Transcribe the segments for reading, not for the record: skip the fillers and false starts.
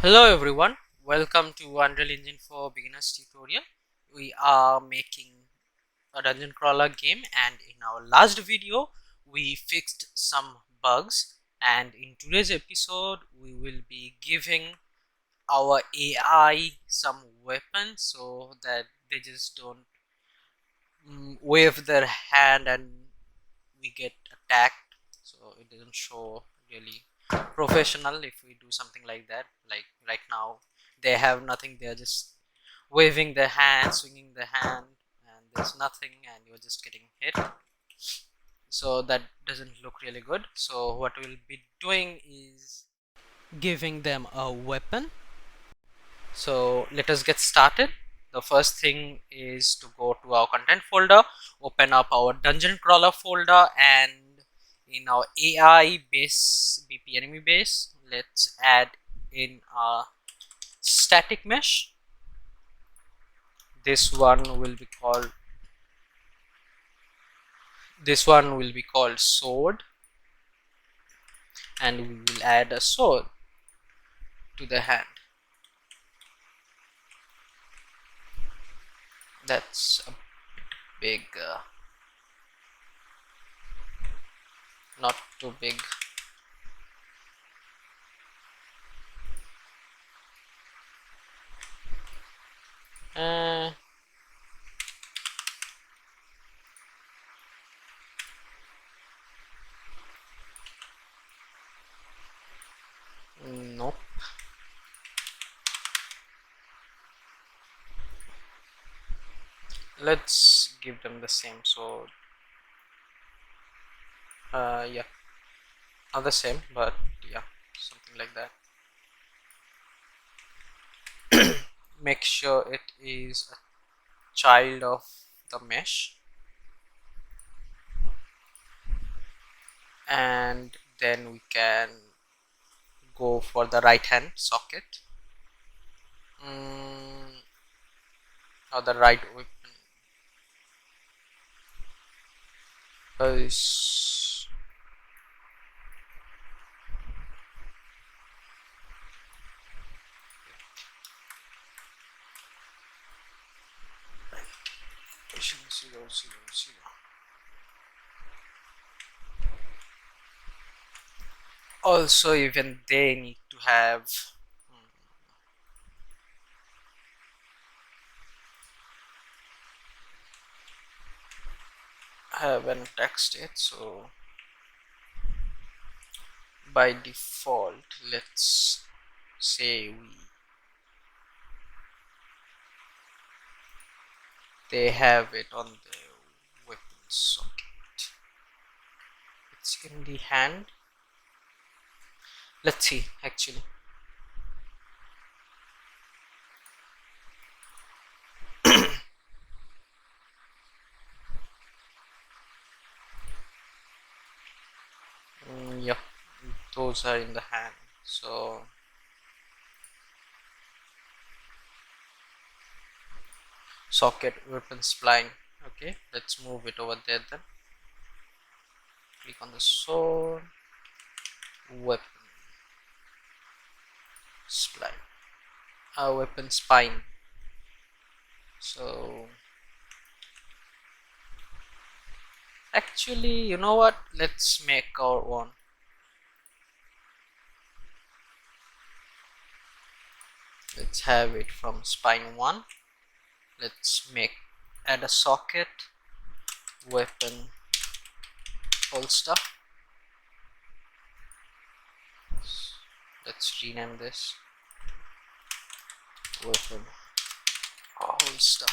Hello everyone, welcome to Unreal Engine for Beginners tutorial. We are making a dungeon crawler game, and in our last video we fixed some bugs, and in today's episode we will be giving our AI some weapons so that they just don't wave their hand and we get attacked, so it doesn't show really professional if we do something like that. Like right now they have nothing, they're just waving their hand, swinging their hand, and there's nothing and you're just getting hit, so that doesn't look really good. So what we'll be doing is giving them a weapon. So let us get started. The first thing is to go to our content folder, open up our dungeon crawler folder, and in our AI base, BP enemy base, let's add in a static mesh. This one will be called sword, and we will add a sword to the hand. That's a bit big, not too big. uh, nope. Let's give them the same. So yeah, not the same, but yeah, something like that. Make sure it is a child of the mesh, and then we can go for the right hand socket, or the right weapon. Zero, zero, zero. Also, even they need to have an attack state. So by default, let's say they have it on the weapon socket. It's in the hand. Let's see actually. Yeah, those are in the hand. So socket weapon spline. Okay, let's move it over there then. Click on the sword, weapon spline, weapon spine. So actually, you know what, let's make our own. Let's have it from spine 1. Let's add a socket, weapon holster. Let's rename this weapon holster.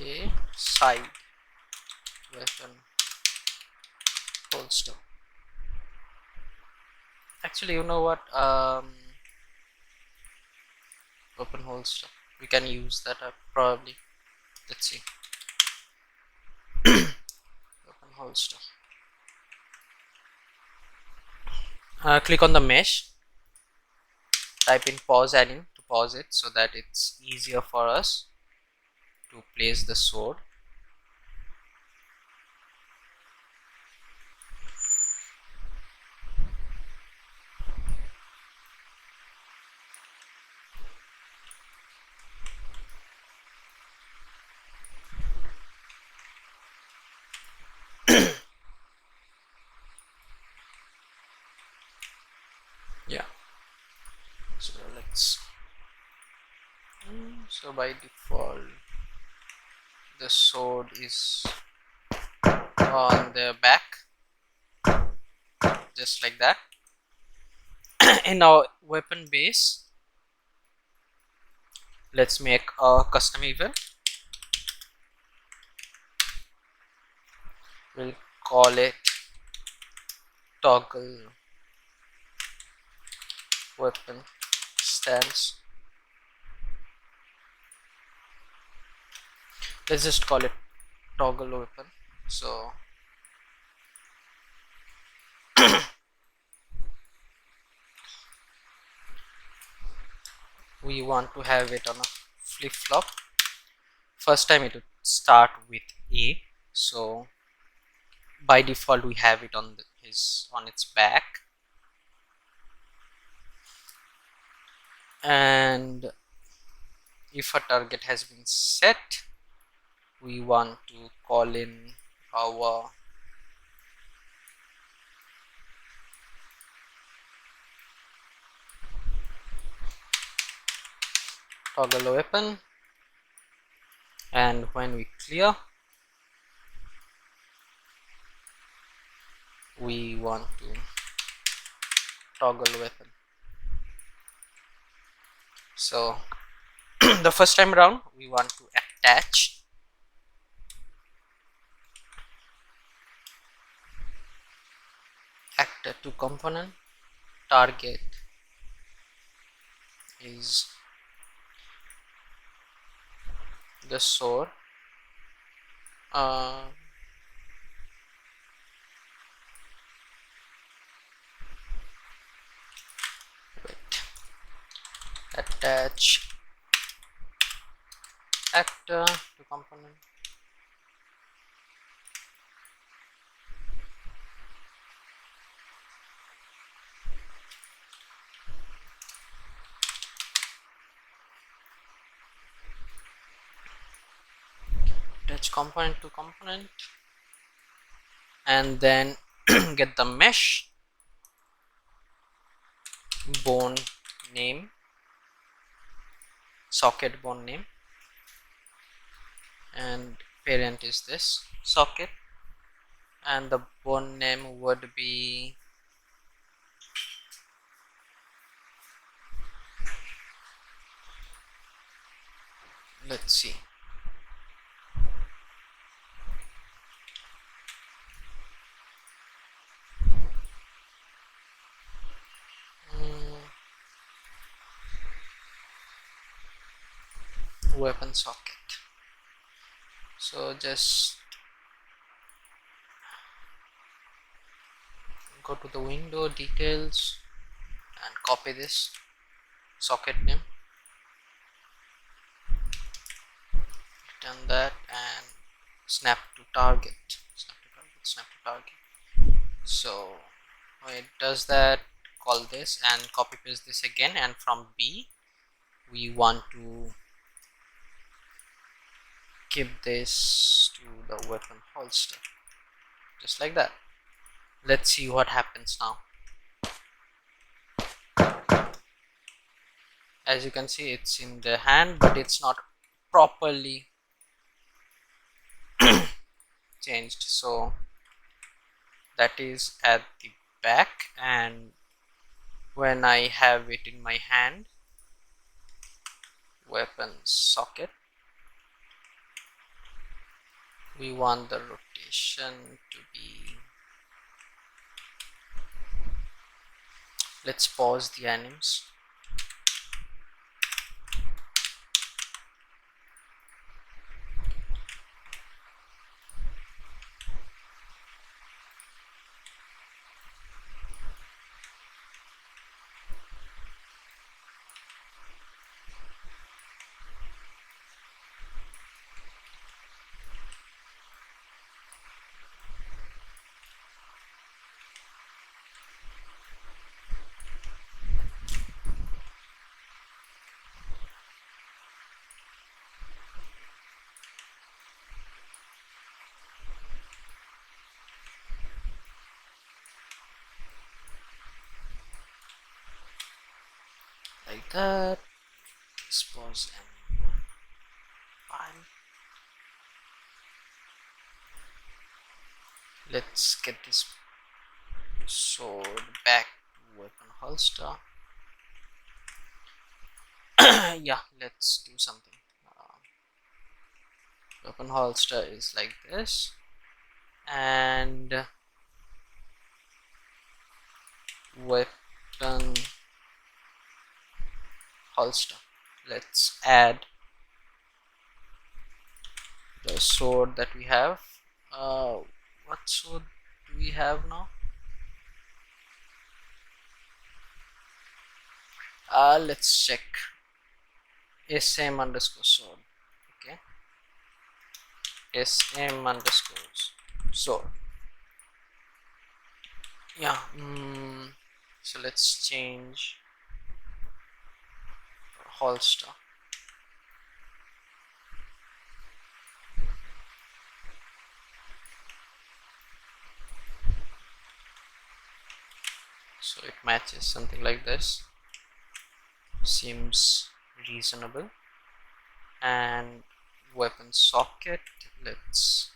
Okay, side weapon holster. Actually, you know what, weapon holster, we can use that probably. Let's see. Weapon holster. Click on the mesh, type in pause adding to pause it so that it's easier for us to place the sword. So by default the sword is on the back, just like that. In our weapon base, let's make a custom event. We'll call it toggle weapon stance. Let's just call it toggle weapon. So we want to have it on a flip-flop. First time it would start with A, so by default we have it on its back, and if a target has been set, we want to call in our toggle weapon, and when we clear, we want to toggle weapon. So the first time around we want to attach actor to component. Target is the sword. Wait, attach actor to component. Attach component to component, and then get the mesh bone name, socket bone name, and parent is this socket, and the bone name would be let's see, weapon socket. So just go to the window, details, and copy this socket name, return that, and snap to target, snap to target. So when it does that, call this and copy paste this again, and from B we want to keep this to the weapon holster, just like that. Let's see what happens now. As you can see, it's in the hand, but it's not properly changed, so that is at the back, and when I have it in my hand, weapon socket, we want the rotation to be, let's pause the animes. Like that. Let's pause and Let's get this sword back to weapon holster. Yeah, let's do something. Weapon holster is like this, and weapon holster. Let's add the sword that we have. What sword do we have now? Let's check. SM_sword. Okay, SM_sword. Yeah. So let's change holster. So it matches something like this. Seems reasonable. And weapon socket, let's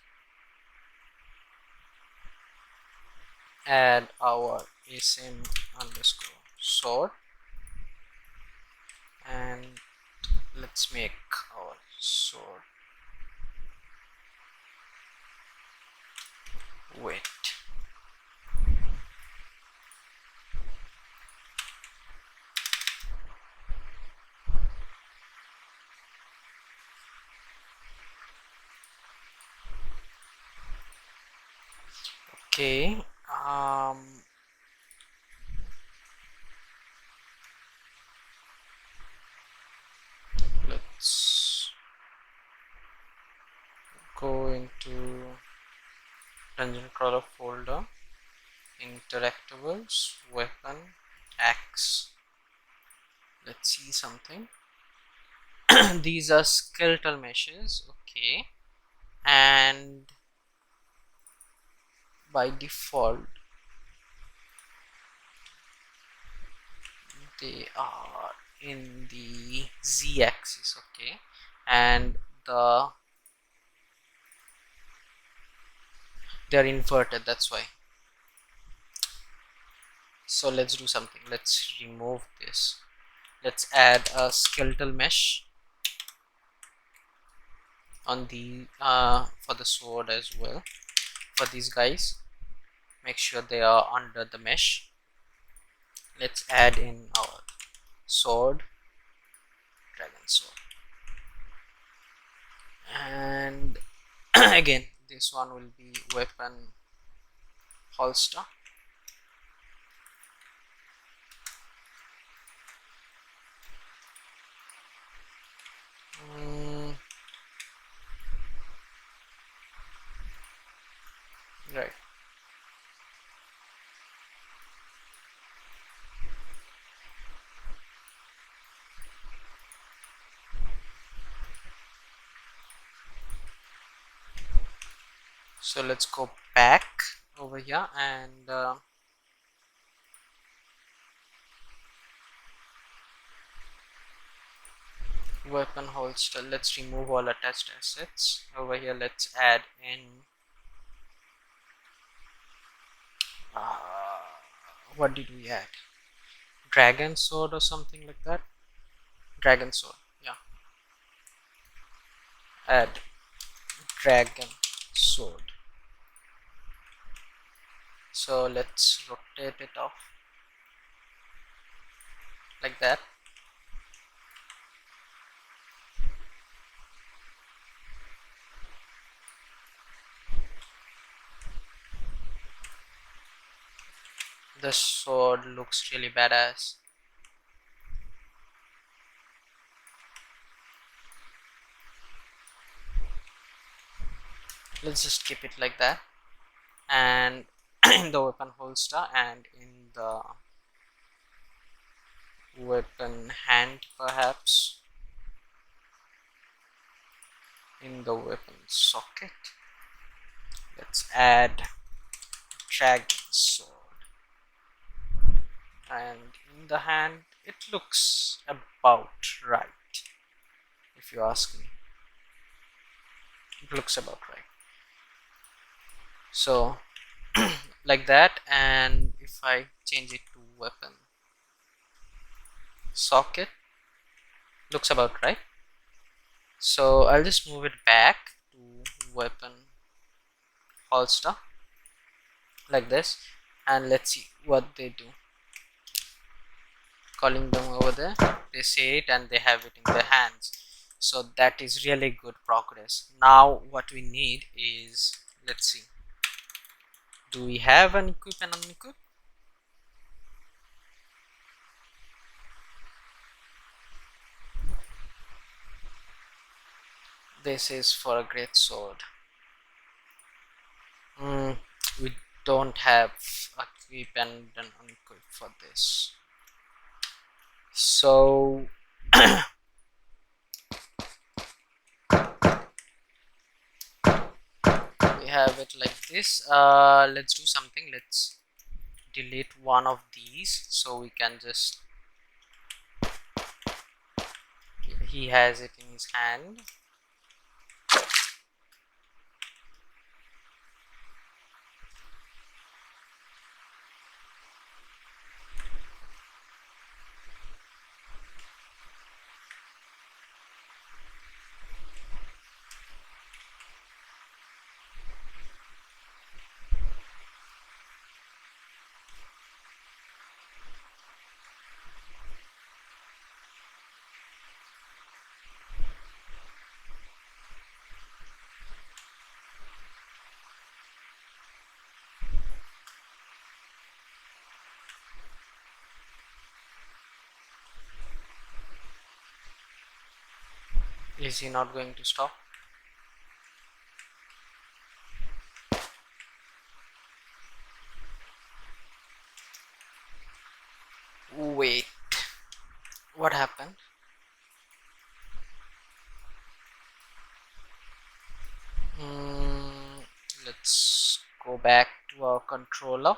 add our SM_sword, and let's make our sword weight. Okay, let's go into dungeon crawler folder, interactables, weapon, axe. Let's see something. These are skeletal meshes. Okay, and by default they are in the z-axis. Okay, and they're inverted, that's why. So let's do something. Let's remove this. Let's add a skeletal mesh on the for the sword as well. For these guys, make sure they are under the mesh. Let's add in our sword, dragon sword, and again this one will be weapon holster. Right. So let's go back over here and weapon holster. Let's remove all attached assets. Over here let's add in what did we add? Dragon sword or something like that. Dragon sword, yeah. Add dragon sword. So let's rotate it off like that. The sword looks really badass. Let's just keep it like that. And in the weapon holster and in the weapon hand, perhaps in the weapon socket, let's add dragon sword, and in the hand it looks about right, if you ask me. It looks about right. So like that, and if I change it to weapon socket, looks about right. So I'll just move it back to weapon holster like this, and let's see what they do. Calling them over there, they say it and they have it in their hands, so that is really good progress. Now what we need is, let's see, do we have an equip and unequip? This is for a great sword. We don't have a equip and an unequip for this, so we have it like this. Let's do something. Let's delete one of these so we can just, he has it in his hand. Is he not going to stop? Wait, what happened? Let's go back to our controller.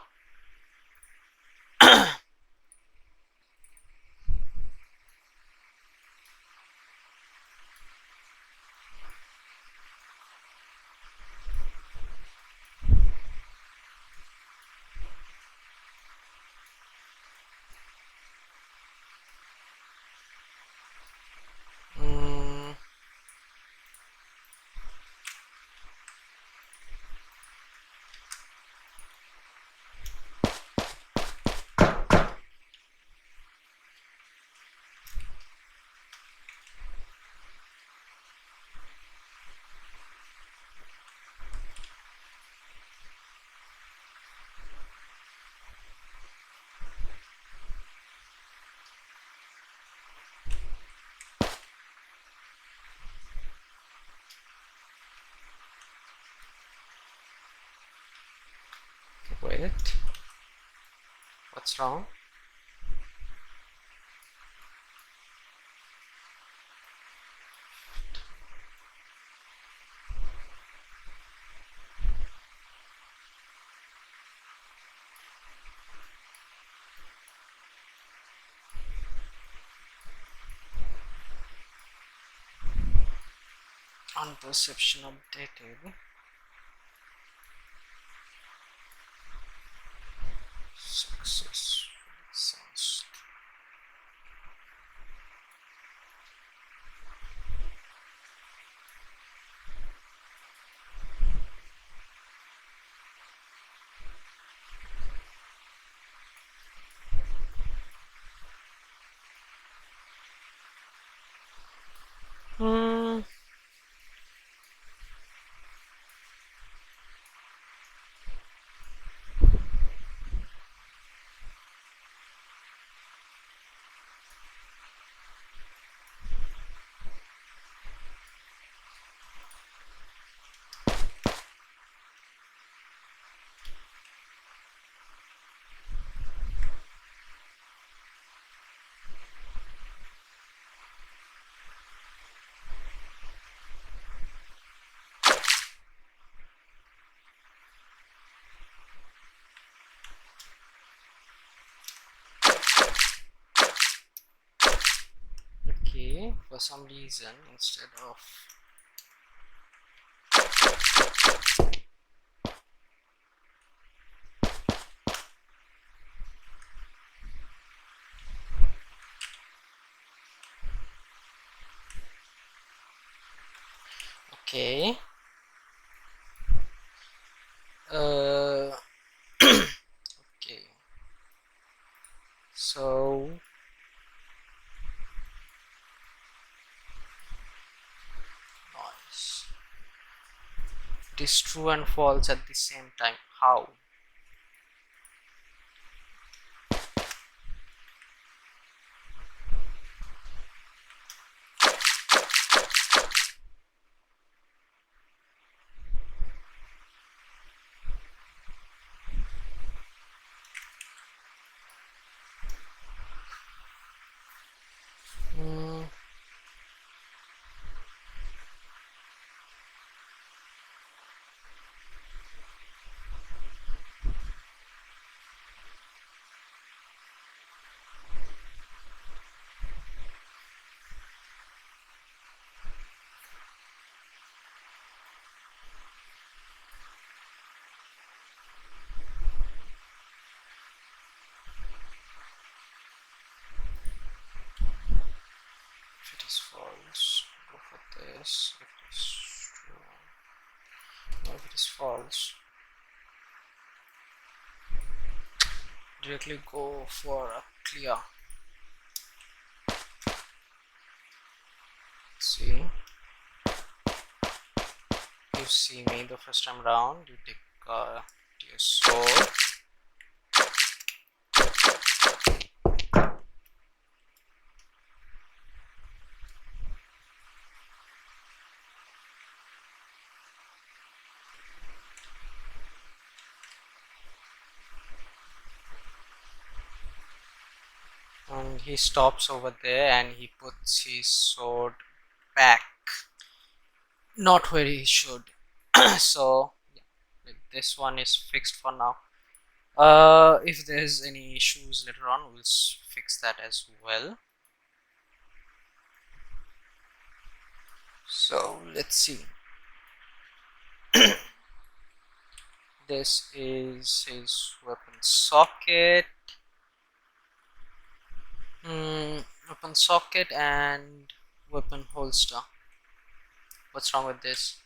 mm, wait, what's wrong? On perception updated. Success. Sounds. Hmm. Okay, for some reason instead of Okay. Okay. So noise. It is true and false at the same time. How? Hmm. If it is false, go for this. If it is true, no, if it is false, directly go for a clear. See, you see me the first time round, you take your sword, and he stops over there and he puts his sword back, not where he should. So yeah, like this one is fixed for now. If there's any issues later on, we'll fix that as well. So let's see. This is his weapon socket. Weapon socket and weapon holster. What's wrong with this?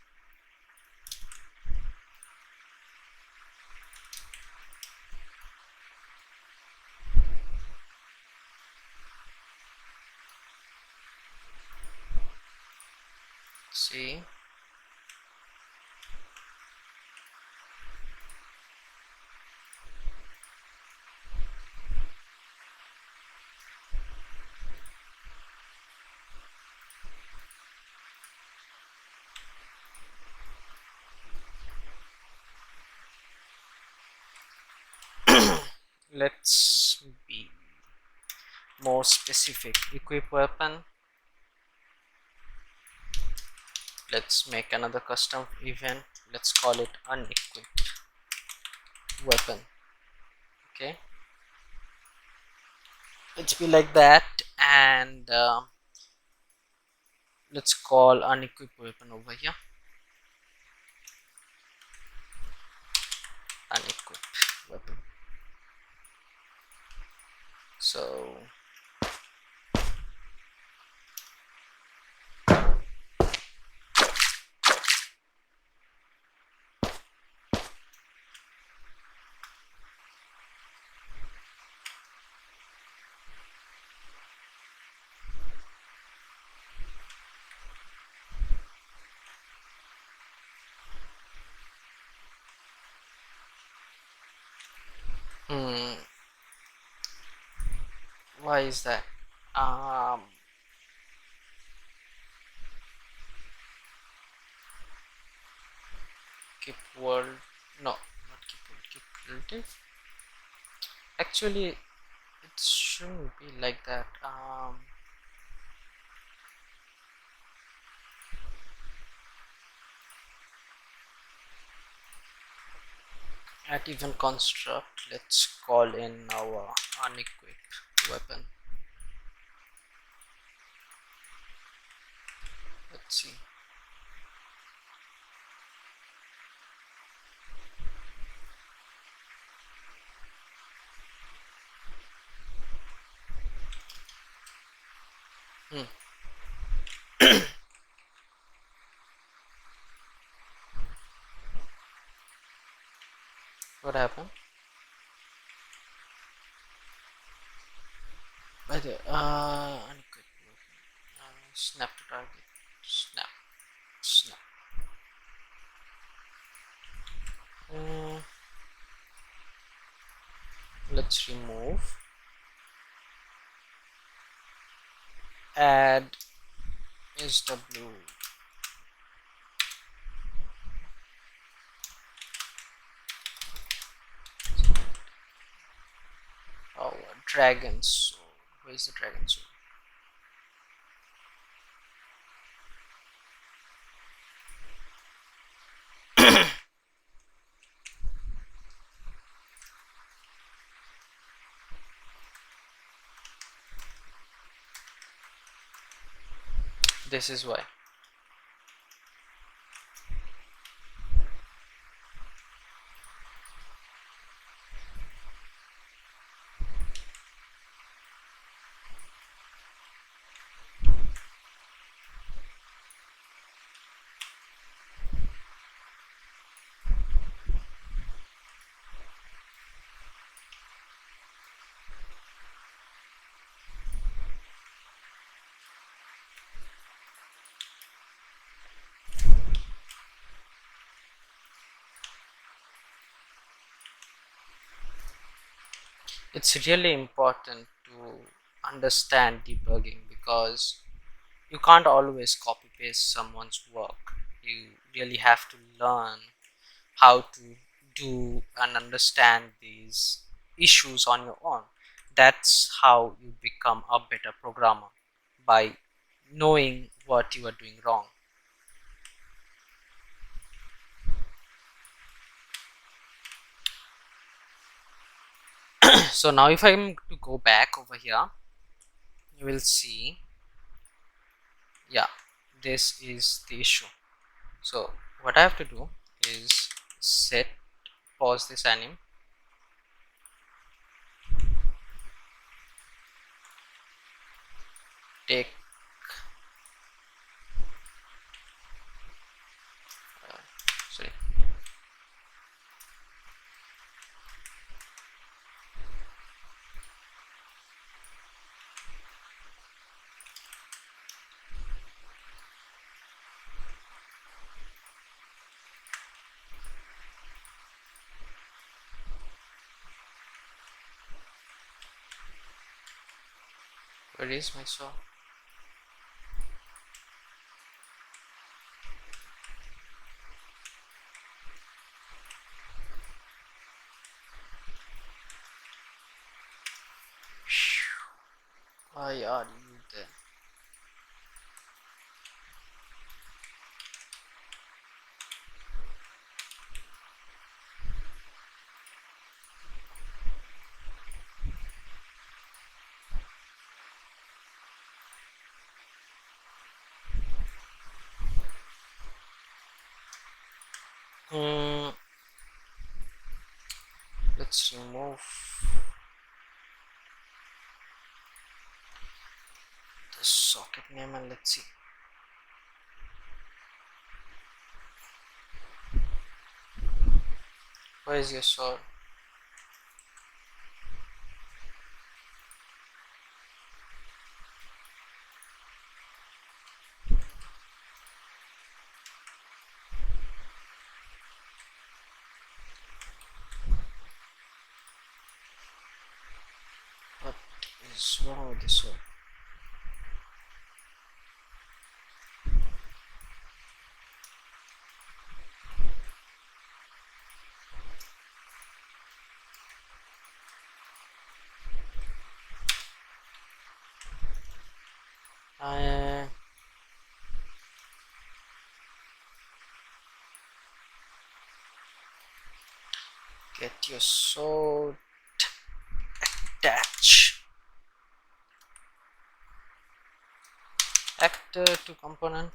See, let's be more specific. Equip weapon. Let's make another custom event. Let's call it unequip weapon. Okay, let's be like that, and let's call unequip weapon over here. Unequip weapon. So why is that? Keep world, no, not keep world, keep relative. Actually, it shouldn't be like that. At even construct, let's call in our unequip weapon. Let's see. What happened? By the unequip. Snap to target. Snap. Snap. Let's remove. Add SW. Oh, dragon soul. Where's the dragon soul? This is why. It's really important to understand debugging because you can't always copy paste someone's work. You really have to learn how to do and understand these issues on your own. That's how you become a better programmer, by knowing what you are doing wrong. So now if I'm to go back over here, you will see, yeah, this is the issue. So what I have to do is set, pause this anim, take sorry, where is my saw? Why are you there? Let's remove the socket name and let's see. Where is your sword? What is wrong with the sword? Get your sword, attach actor to component,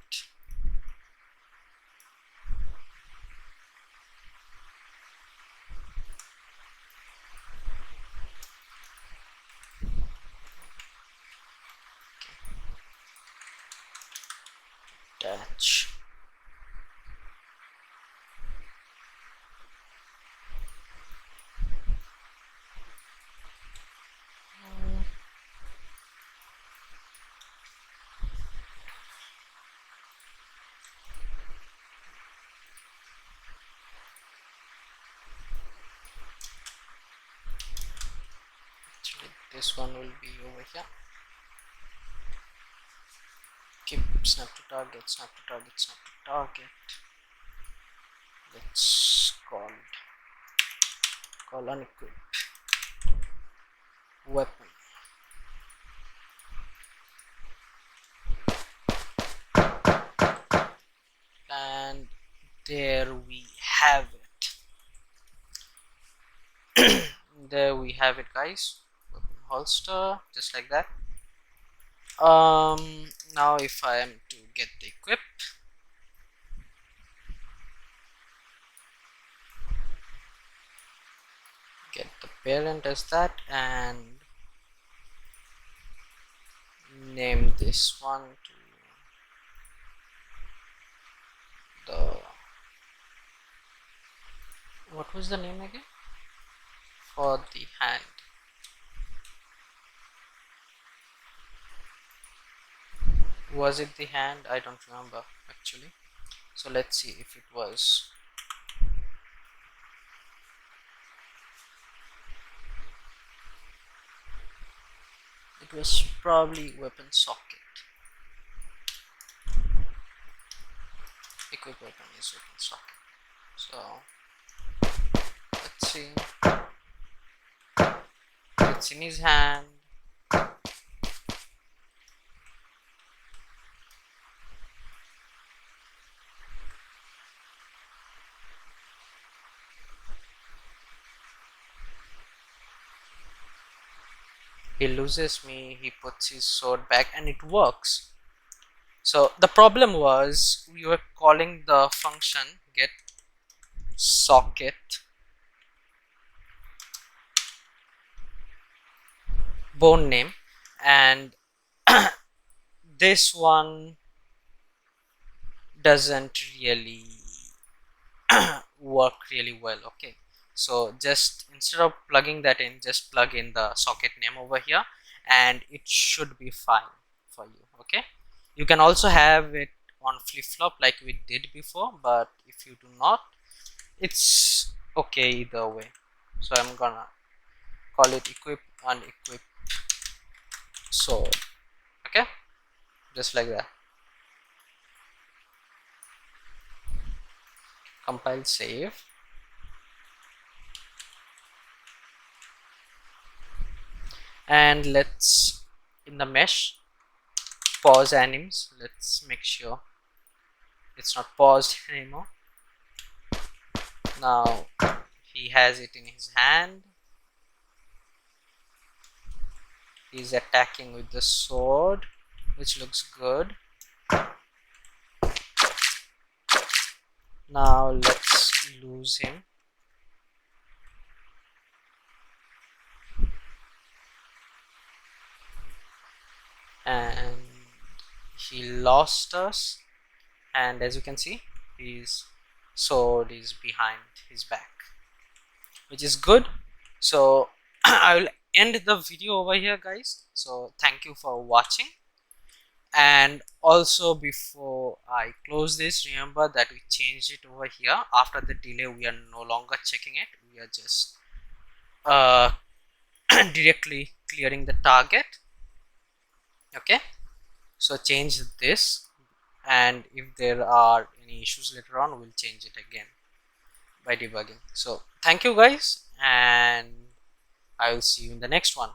attach this one will be over here. Keep snap to target, snap to target, snap to target. Let's call unequip weapon. And there we have it. There we have it, guys. Weapon holster, just like that. Now if I am to get the equip, get the parent as that, and name this one to the, what was the name again for the hand? Was it the hand? I don't remember actually. So let's see if it was. It was probably weapon socket. Equip weapon is weapon socket. So let's see. It's in his hand. He loses me, he puts his sword back, and it works. So the problem was we were calling the function get socket bone name, and this one doesn't really work really well. Okay, so just instead of plugging that in, just plug in the socket name over here and it should be fine for you. Okay, you can also have it on flip-flop like we did before, but if you do not, it's okay either way. So I'm gonna call it equip unequip sword. Okay, just like that. Compile, save, and let's, in the mesh, pause animes. Let's make sure it's not paused anymore. Now he has it in his hand. He's attacking with the sword, which looks good. Now let's lose him. And he lost us, and as you can see, his sword is behind his back, which is good. So I will end the video over here, guys. So thank you for watching, and also before I close this, remember that we changed it over here. After the delay, we are no longer checking it, we are just directly clearing the target. Okay, so change this, and if there are any issues later on, we'll change it again by debugging. So thank you, guys, and I will see you in the next one.